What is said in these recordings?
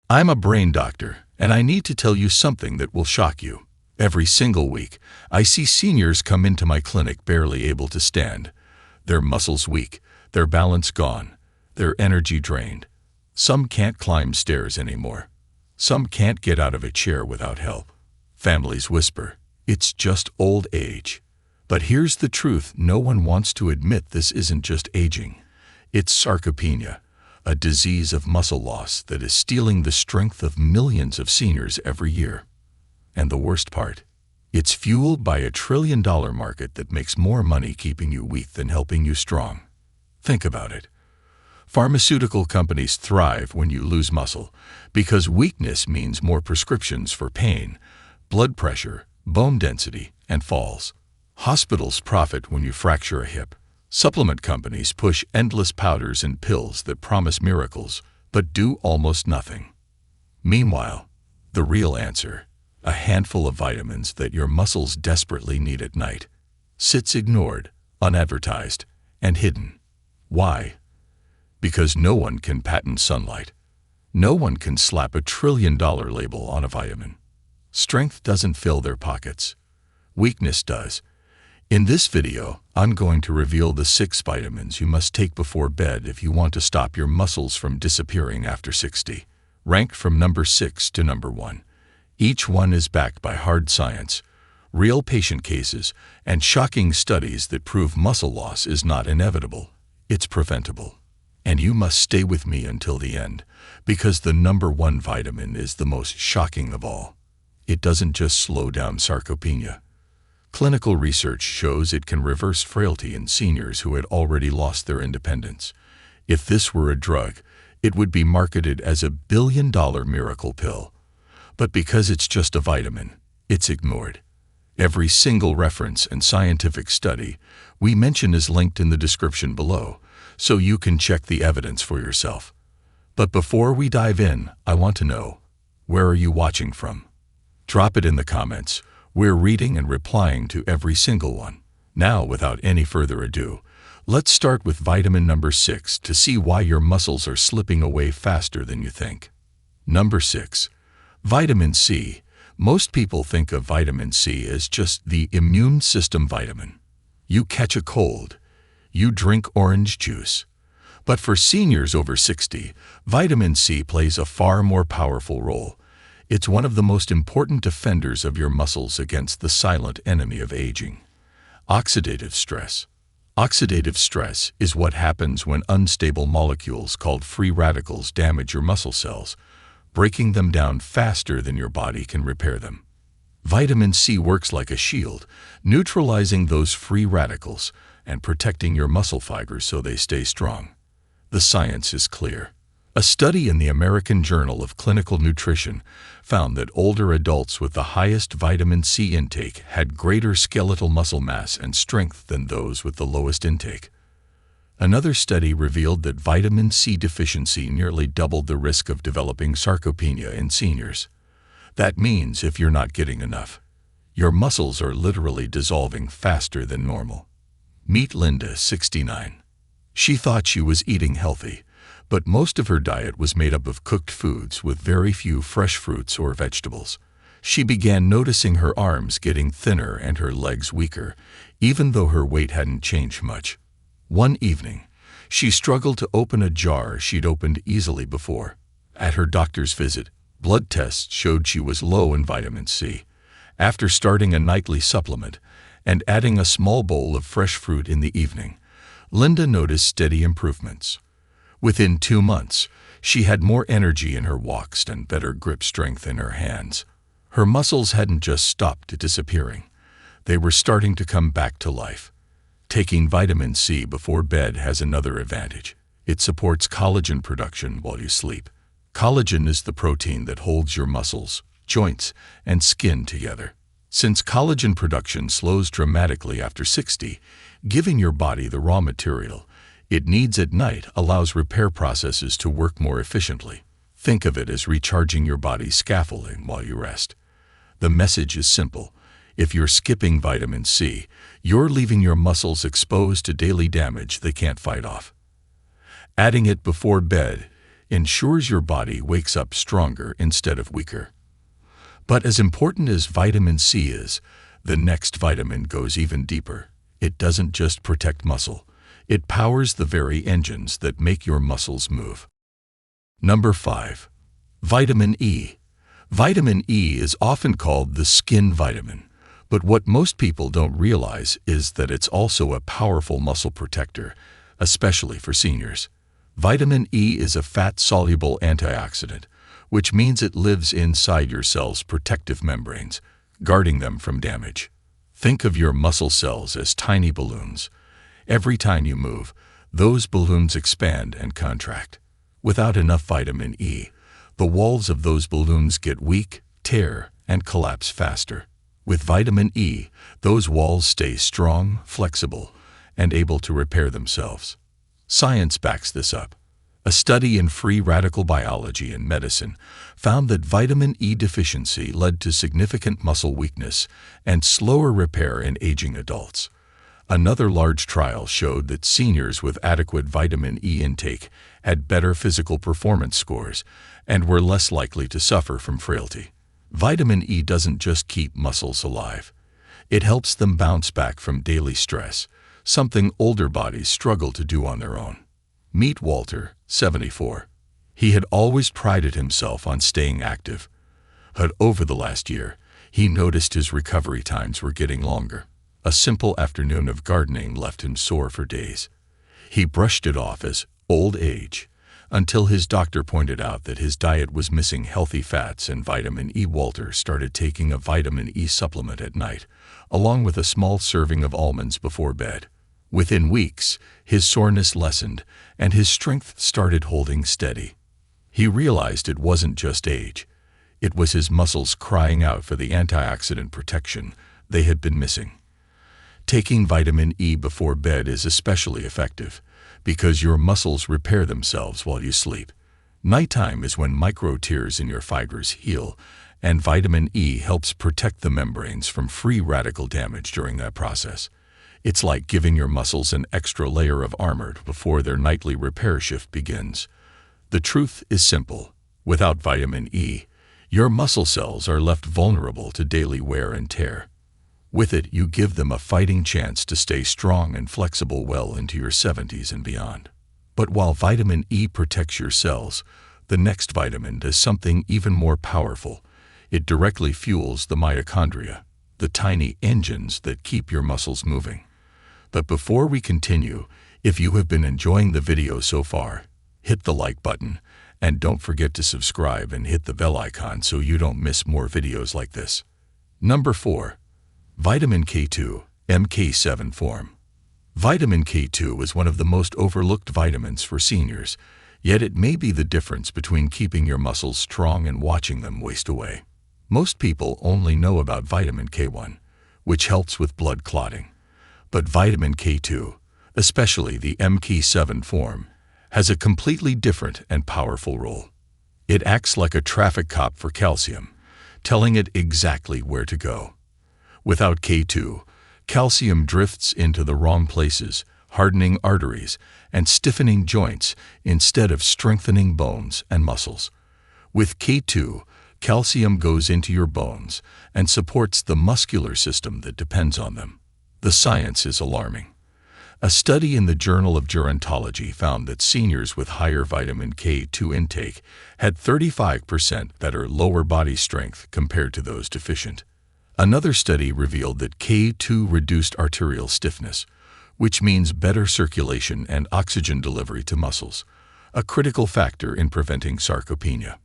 I'm a brain doctor, and I need to tell you something that will shock you. Every single week, I see seniors come into my clinic barely able to stand. Their muscles weak, their balance gone, their energy drained. Some can't climb stairs anymore. Some can't get out of a chair without help. Families whisper, "It's just old age." But here's the truth: no one wants to admit this isn't just aging. It's sarcopenia, a disease of muscle loss that is stealing the strength of millions of seniors every year. And the worst part? It's fueled by a $1 trillion market that makes more money keeping you weak than helping you strong. Think about it. Pharmaceutical companies thrive when you lose muscle because weakness means more prescriptions for pain, blood pressure, bone density, and falls. Hospitals profit when you fracture a hip. Supplement companies push endless powders and pills that promise miracles but do almost nothing. Meanwhile, the real answer, a handful of vitamins that your muscles desperately need at night, sits ignored, unadvertised, and hidden. Why? Because no one can patent sunlight. No one can slap a $1 trillion label on a vitamin. Strength doesn't fill their pockets. Weakness does. In this video, I'm going to reveal the 6 vitamins you must take before bed if you want to stop your muscles from disappearing after 60, ranked from number 6 to number 1. Each one is backed by hard science, real patient cases, and shocking studies that prove muscle loss is not inevitable, it's preventable. And you must stay with me until the end, because the number 1 vitamin is the most shocking of all. It doesn't just slow down sarcopenia. Clinical research shows it can reverse frailty in seniors who had already lost their independence. If this were a drug, it would be marketed as a billion-dollar miracle pill. But because it's just a vitamin, it's ignored. Every single reference and scientific study we mention is linked in the description below, so you can check the evidence for yourself. But before we dive in, I want to know, where are you watching from? Drop it in the comments. We're reading and replying to every single one. Now, without any further ado, let's start with vitamin number 6 to see why your muscles are slipping away faster than you think. Number 6. Vitamin C. Most people think of vitamin C as just the immune system vitamin. You catch a cold, you drink orange juice. But for seniors over 60, vitamin C plays a far more powerful role. It's one of the most important defenders of your muscles against the silent enemy of aging: oxidative stress. Oxidative stress is what happens when unstable molecules called free radicals damage your muscle cells, breaking them down faster than your body can repair them. Vitamin C works like a shield, neutralizing those free radicals and protecting your muscle fibers so they stay strong. The science is clear. A study in the American Journal of Clinical Nutrition found that older adults with the highest vitamin C intake had greater skeletal muscle mass and strength than those with the lowest intake. Another study revealed that vitamin C deficiency nearly doubled the risk of developing sarcopenia in seniors. That means if you're not getting enough, your muscles are literally dissolving faster than normal. Meet Linda, 69. She thought she was eating healthy, but most of her diet was made up of cooked foods with very few fresh fruits or vegetables. She began noticing her arms getting thinner and her legs weaker, even though her weight hadn't changed much. One evening, she struggled to open a jar she'd opened easily before. At her doctor's visit, blood tests showed she was low in vitamin C. After starting a nightly supplement and adding a small bowl of fresh fruit in the evening, Linda noticed steady improvements. Within 2 months, she had more energy in her walks and better grip strength in her hands. Her muscles hadn't just stopped disappearing. They were starting to come back to life. Taking vitamin C before bed has another advantage. It supports collagen production while you sleep. Collagen is the protein that holds your muscles, joints, and skin together. Since collagen production slows dramatically after 60, giving your body the raw material it needs at night allows repair processes to work more efficiently. Think of it as recharging your body's scaffolding while you rest. The message is simple. If you're skipping vitamin C, you're leaving your muscles exposed to daily damage they can't fight off. Adding it before bed ensures your body wakes up stronger instead of weaker. But as important as vitamin C is, the next vitamin goes even deeper. It doesn't just protect muscle. It powers the very engines that make your muscles move. Number 5. Vitamin E. Vitamin E is often called the skin vitamin, but what most people don't realize is that it's also a powerful muscle protector, especially for seniors. Vitamin E is a fat-soluble antioxidant, which means it lives inside your cells' protective membranes, guarding them from damage. Think of your muscle cells as tiny balloons. Every time you move, those balloons expand and contract. Without enough vitamin E, the walls of those balloons get weak, tear, and collapse faster. With vitamin E, those walls stay strong, flexible, and able to repair themselves. Science backs this up. A study in free radical biology and medicine found that vitamin E deficiency led to significant muscle weakness and slower repair in aging adults. Another large trial showed that seniors with adequate vitamin E intake had better physical performance scores and were less likely to suffer from frailty. Vitamin E doesn't just keep muscles alive. It helps them bounce back from daily stress, something older bodies struggle to do on their own. Meet Walter, 74. He had always prided himself on staying active, but over the last year, he noticed his recovery times were getting longer. A simple afternoon of gardening left him sore for days. He brushed it off as old age, until his doctor pointed out that his diet was missing healthy fats and vitamin E. Walter started taking a vitamin E supplement at night, along with a small serving of almonds before bed. Within weeks, his soreness lessened and his strength started holding steady. He realized it wasn't just age. It was his muscles crying out for the antioxidant protection they had been missing. Taking vitamin E before bed is especially effective because your muscles repair themselves while you sleep. Nighttime is when micro tears in your fibers heal, and vitamin E helps protect the membranes from free radical damage during that process. It's like giving your muscles an extra layer of armor before their nightly repair shift begins. The truth is simple. Without vitamin E, your muscle cells are left vulnerable to daily wear and tear. With it, you give them a fighting chance to stay strong and flexible well into your 70s and beyond. But while vitamin E protects your cells, the next vitamin does something even more powerful. It directly fuels the mitochondria, the tiny engines that keep your muscles moving. But before we continue, if you have been enjoying the video so far, hit the like button and don't forget to subscribe and hit the bell icon so you don't miss more videos like this. Number 4. Vitamin K2, MK7 form. Vitamin K2 is one of the most overlooked vitamins for seniors, yet it may be the difference between keeping your muscles strong and watching them waste away. Most people only know about vitamin K1, which helps with blood clotting. But vitamin K2, especially the MK7 form, has a completely different and powerful role. It acts like a traffic cop for calcium, telling it exactly where to go. Without K2, calcium drifts into the wrong places, hardening arteries and stiffening joints instead of strengthening bones and muscles. With K2, calcium goes into your bones and supports the muscular system that depends on them. The science is alarming. A study in the Journal of Gerontology found that seniors with higher vitamin K2 intake had 35% better lower body strength compared to those deficient. Another study revealed that K2 reduced arterial stiffness, which means better circulation and oxygen delivery to muscles, a critical factor in preventing sarcopenia.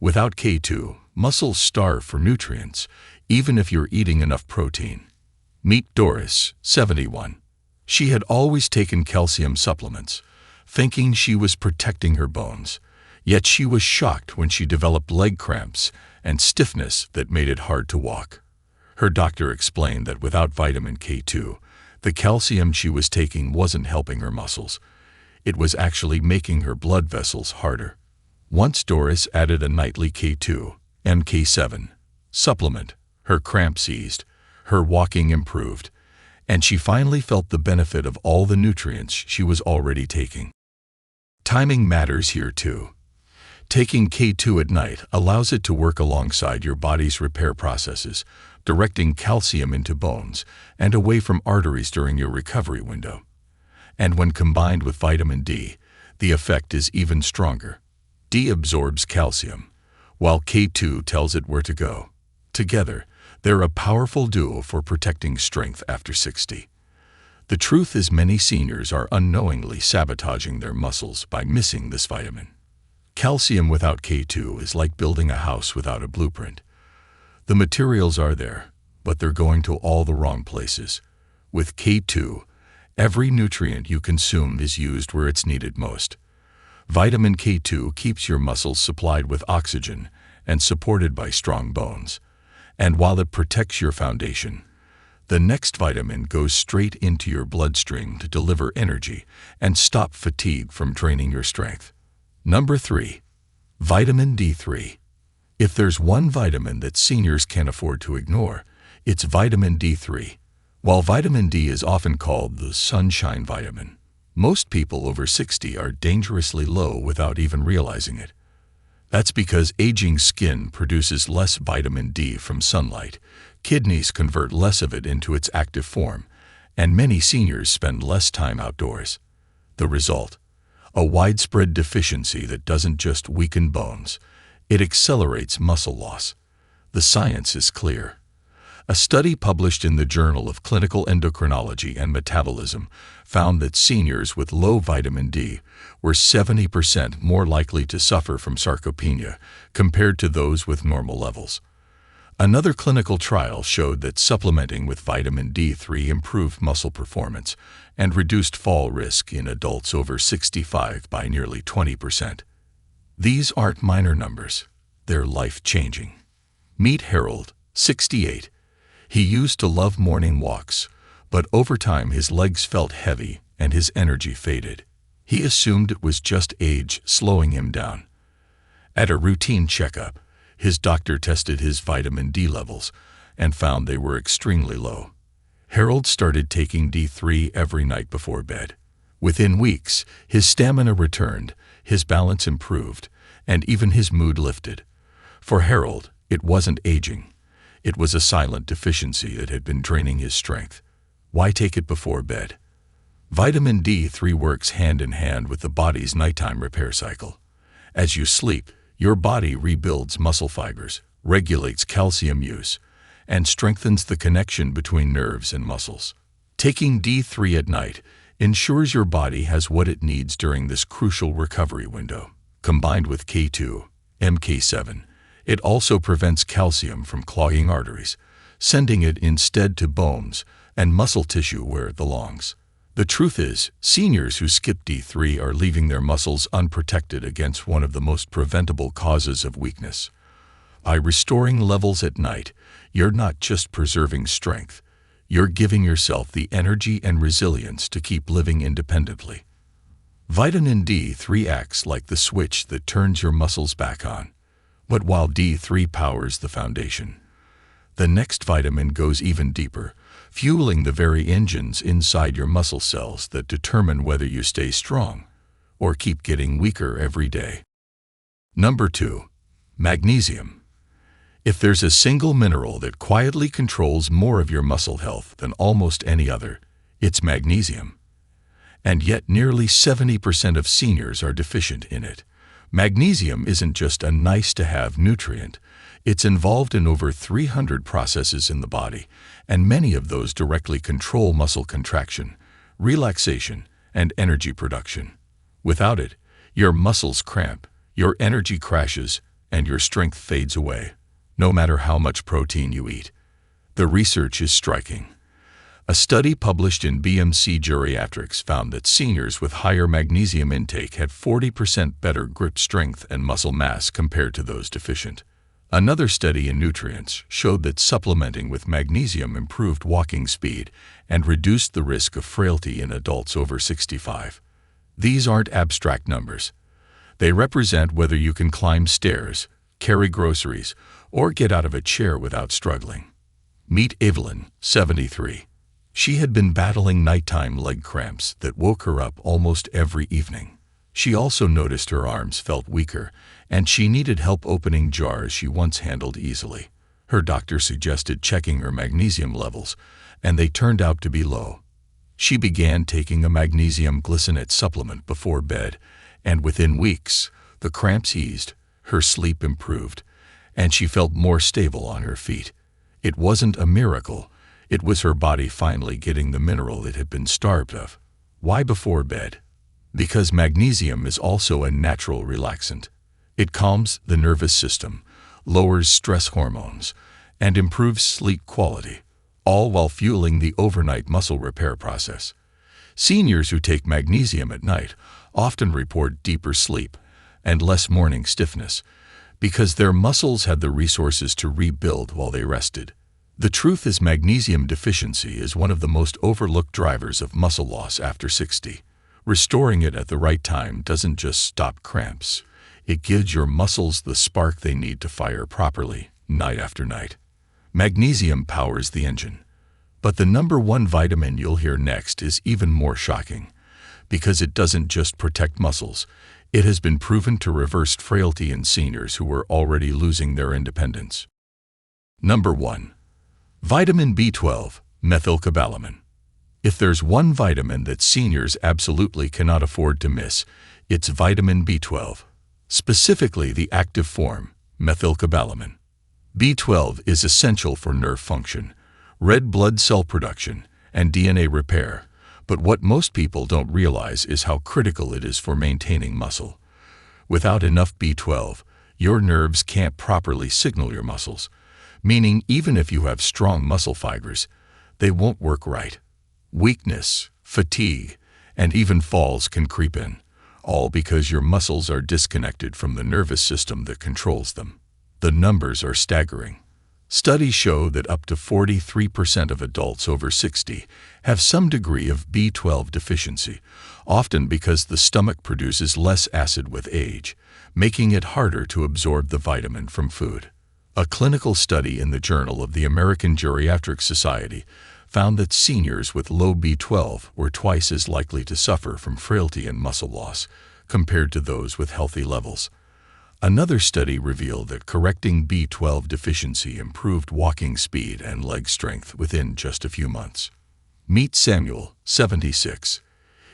Without K2, muscles starve for nutrients, even if you're eating enough protein. Meet Doris, 71. She had always taken calcium supplements, thinking she was protecting her bones, yet she was shocked when she developed leg cramps and stiffness that made it hard to walk. Her doctor explained that without vitamin K2, the calcium she was taking wasn't helping her muscles. It was actually making her blood vessels harder. Once Doris added a nightly K2, MK7, supplement, her cramps eased, her walking improved, and she finally felt the benefit of all the nutrients she was already taking. Timing matters here too. Taking K2 at night allows it to work alongside your body's repair processes, directing calcium into bones and away from arteries during your recovery window. And when combined with vitamin D, the effect is even stronger. D absorbs calcium, while K2 tells it where to go. Together, they're a powerful duo for protecting strength after 60. The truth is, many seniors are unknowingly sabotaging their muscles by missing this vitamin. Calcium without K2 is like building a house without a blueprint. The materials are there, but they're going to all the wrong places. With K2, every nutrient you consume is used where it's needed most. Vitamin K2 keeps your muscles supplied with oxygen and supported by strong bones. And while it protects your foundation, the next vitamin goes straight into your bloodstream to deliver energy and stop fatigue from draining your strength. Number 3. Vitamin D3. If there's one vitamin that seniors can't afford to ignore, it's vitamin D3. While vitamin D is often called the sunshine vitamin, most people over 60 are dangerously low without even realizing it. That's because aging skin produces less vitamin D from sunlight, kidneys convert less of it into its active form, and many seniors spend less time outdoors. The result? A widespread deficiency that doesn't just weaken bones, it accelerates muscle loss. The science is clear. A study published in the Journal of Clinical Endocrinology and Metabolism found that seniors with low vitamin D were 70% more likely to suffer from sarcopenia compared to those with normal levels. Another clinical trial showed that supplementing with vitamin D3 improved muscle performance and reduced fall risk in adults over 65 by nearly 20%. These aren't minor numbers, they're life-changing. Meet Harold, 68. He used to love morning walks, but over time his legs felt heavy and his energy faded. He assumed it was just age slowing him down. At a routine checkup, his doctor tested his vitamin D levels and found they were extremely low. Harold started taking D3 every night before bed. Within weeks, his stamina returned, his balance improved, and even his mood lifted. For Harold, it wasn't aging. It was a silent deficiency that had been draining his strength. Why take it before bed? Vitamin D3 works hand in hand with the body's nighttime repair cycle. As you sleep, your body rebuilds muscle fibers, regulates calcium use, and strengthens the connection between nerves and muscles. Taking D3 at night ensures your body has what it needs during this crucial recovery window. Combined with K2, MK7, it also prevents calcium from clogging arteries, sending it instead to bones and muscle tissue where it belongs. The truth is, seniors who skip D3 are leaving their muscles unprotected against one of the most preventable causes of weakness. By restoring levels at night, you're not just preserving strength, you're giving yourself the energy and resilience to keep living independently. Vitamin D3 acts like the switch that turns your muscles back on. But while D3 powers the foundation, the next vitamin goes even deeper, fueling the very engines inside your muscle cells that determine whether you stay strong or keep getting weaker every day. Number 2. Magnesium. If there's a single mineral that quietly controls more of your muscle health than almost any other, it's magnesium. And yet nearly 70% of seniors are deficient in it. Magnesium isn't just a nice-to-have nutrient. It's involved in over 300 processes in the body, and many of those directly control muscle contraction, relaxation, and energy production. Without it, your muscles cramp, your energy crashes, and your strength fades away, no matter how much protein you eat. The research is striking. A study published in BMC Geriatrics found that seniors with higher magnesium intake had 40% better grip strength and muscle mass compared to those deficient. Another study in Nutrients showed that supplementing with magnesium improved walking speed and reduced the risk of frailty in adults over 65. These aren't abstract numbers. They represent whether you can climb stairs, carry groceries, or get out of a chair without struggling. Meet Evelyn, 73. She had been battling nighttime leg cramps that woke her up almost every evening. She also noticed her arms felt weaker and she needed help opening jars she once handled easily. Her doctor suggested checking her magnesium levels, and they turned out to be low. She began taking a magnesium glycinate supplement before bed, and within weeks, the cramps eased, her sleep improved, and she felt more stable on her feet. It wasn't a miracle. It was her body finally getting the mineral it had been starved of. Why before bed? Because magnesium is also a natural relaxant. It calms the nervous system, lowers stress hormones, and improves sleep quality, all while fueling the overnight muscle repair process. Seniors who take magnesium at night often report deeper sleep and less morning stiffness because their muscles had the resources to rebuild while they rested. The truth is, magnesium deficiency is one of the most overlooked drivers of muscle loss after 60. Restoring it at the right time doesn't just stop cramps. It gives your muscles the spark they need to fire properly, night after night. Magnesium powers the engine. But the number one vitamin you'll hear next is even more shocking, because it doesn't just protect muscles. It has been proven to reverse frailty in seniors who were already losing their independence. Number 1. Vitamin B12, methylcobalamin. If there's one vitamin that seniors absolutely cannot afford to miss, it's vitamin B12, specifically the active form, methylcobalamin. B12 is essential for nerve function, red blood cell production, and DNA repair, but what most people don't realize is how critical it is for maintaining muscle. Without enough B12, your nerves can't properly signal your muscles, meaning even if you have strong muscle fibers, they won't work right. Weakness, fatigue, and even falls can creep in, all because your muscles are disconnected from the nervous system that controls them. The numbers are staggering. Studies show that up to 43% of adults over 60 have some degree of B12 deficiency, often because the stomach produces less acid with age, making it harder to absorb the vitamin from food. A clinical study in the Journal of the American Geriatric Society found that seniors with low B12 were twice as likely to suffer from frailty and muscle loss compared to those with healthy levels. Another study revealed that correcting B12 deficiency improved walking speed and leg strength within just a few months. Meet Samuel, 76.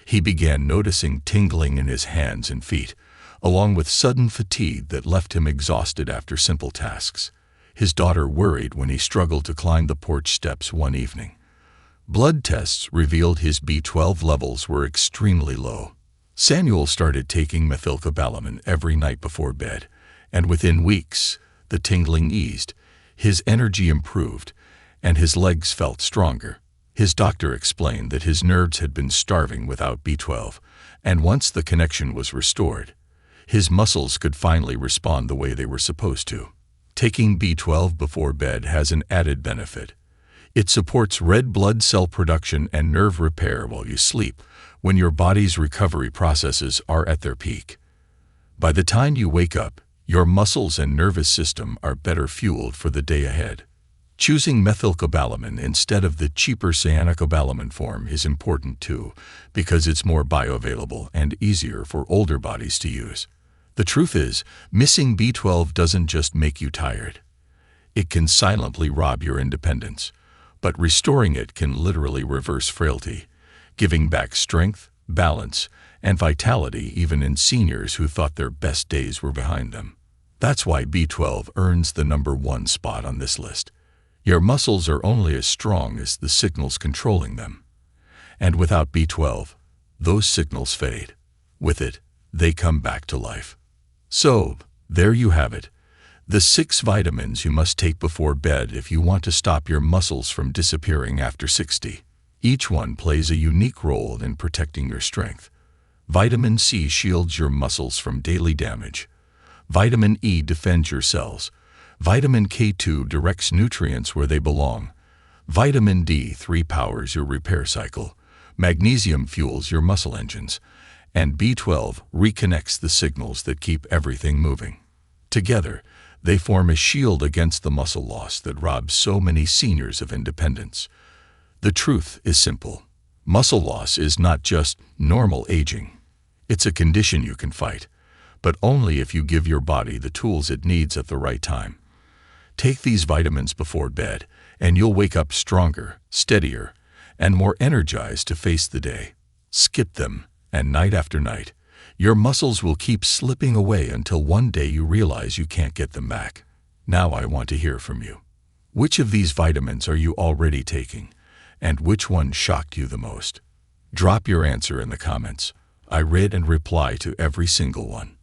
He began noticing tingling in his hands and feet, along with sudden fatigue that left him exhausted after simple tasks. His daughter worried when he struggled to climb the porch steps one evening. Blood tests revealed his B12 levels were extremely low. Samuel started taking methylcobalamin every night before bed, and within weeks, the tingling eased, his energy improved, and his legs felt stronger. His doctor explained that his nerves had been starving without B12, and once the connection was restored, his muscles could finally respond the way they were supposed to. Taking B12 before bed has an added benefit. It supports red blood cell production and nerve repair while you sleep, when your body's recovery processes are at their peak. By the time you wake up, your muscles and nervous system are better fueled for the day ahead. Choosing methylcobalamin instead of the cheaper cyanocobalamin form is important too, because it's more bioavailable and easier for older bodies to use. The truth is, missing B12 doesn't just make you tired. It can silently rob your independence, but restoring it can literally reverse frailty, giving back strength, balance, and vitality even in seniors who thought their best days were behind them. That's why B12 earns the number 1 spot on this list. Your muscles are only as strong as the signals controlling them. And without B12, those signals fade. With it, they come back to life. So, there you have it. The 6 vitamins you must take before bed if you want to stop your muscles from disappearing after 60. Each one plays a unique role in protecting your strength. Vitamin C shields your muscles from daily damage. Vitamin E defends your cells. Vitamin K2 directs nutrients where they belong. Vitamin D3 powers your repair cycle. Magnesium fuels your muscle engines. And B12 reconnects the signals that keep everything moving. Together, they form a shield against the muscle loss that robs so many seniors of independence. The truth is simple. Muscle loss is not just normal aging. It's a condition you can fight. but only if you give your body the tools it needs at the right time. Take these vitamins before bed, and you'll wake up stronger, steadier, and more energized to face the day. Skip them, and night after night, your muscles will keep slipping away until one day you realize you can't get them back. Now I want to hear from you. Which of these vitamins are you already taking, and which one shocked you the most? Drop your answer in the comments. I read and reply to every single one.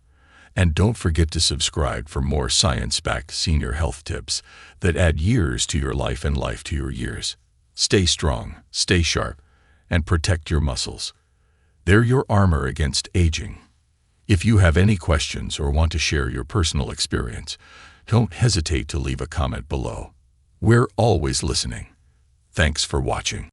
And don't forget to subscribe for more science-backed senior health tips that add years to your life and life to your years. Stay strong, stay sharp, and protect your muscles. They're your armor against aging. If you have any questions or want to share your personal experience, don't hesitate to leave a comment below. We're always listening. Thanks for watching.